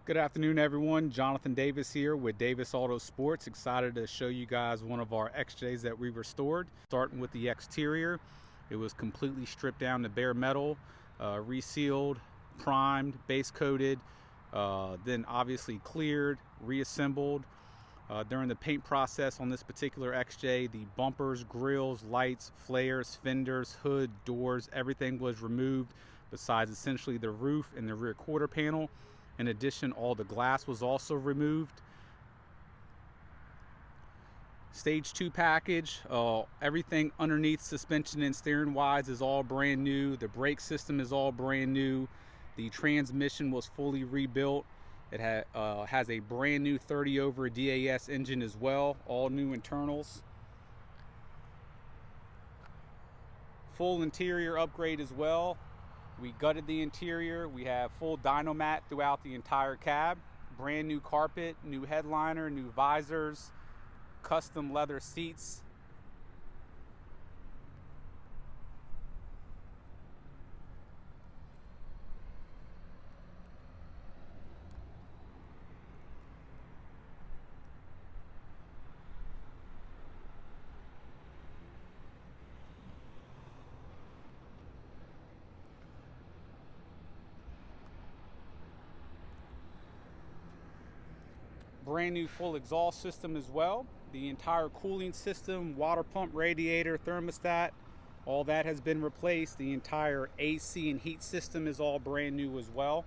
Good afternoon, everyone. Jonathan Davis here with Davis AutoSports. Excited to show you guys one of our XJs that we restored. Starting with the exterior, it was completely stripped down to bare metal, resealed, primed, base coated, then obviously cleared, reassembled. During the paint process on this particular XJ, the bumpers, grills, lights, flares, fenders, hood, doors, everything was removed besides essentially the roof and the rear quarter panel. In addition, all the glass was also removed. Stage 2 package, everything underneath suspension and steering wise is all brand new. The brake system is all brand new. The transmission was fully rebuilt. It has a brand new 30 over DAS engine as well, all new internals. Full interior upgrade as well. We gutted the interior. We have full dyno mat throughout the entire cab. Brand new carpet, new headliner, new visors, custom leather seats. Brand new full exhaust system as well. The entire cooling system, water pump, radiator, thermostat, all that has been replaced. The entire AC and heat system is all brand new as well.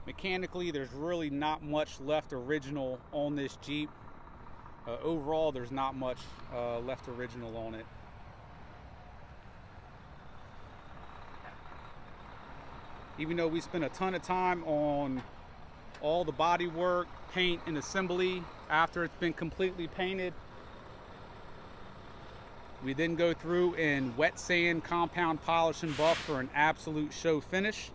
Mechanically, there's really not much left original on this Jeep. Overall, there's not much left original on it. Even though we spent a ton of time on all the body work, paint, and assembly after it's been completely painted, we then go through and wet sand, compound polish, and buff for an absolute show finish.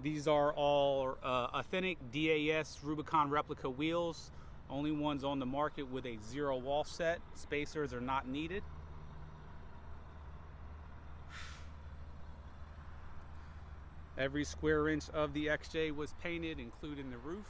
These are all authentic DAS Rubicon replica wheels, only ones on the market with a 0 offset. Spacers are not needed. Every square inch of the XJ was painted, including the roof.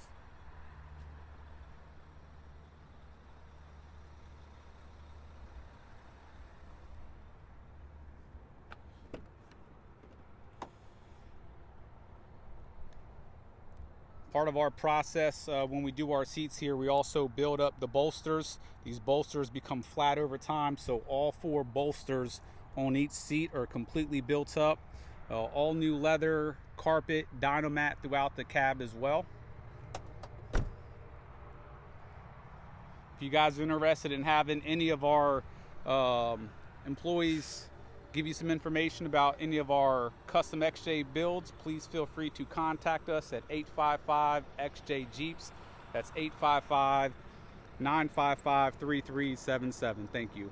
Part of our process when we do our seats here, we also build up the bolsters. These bolsters become flat over time, so all 4 bolsters on each seat are completely built up. All new leather, carpet, dyno mat throughout the cab as well. If you guys are interested in having any of our employees give you some information about any of our custom XJ builds, please feel free to contact us at 855 XJ Jeeps. That's 855-955-3377. Thank you.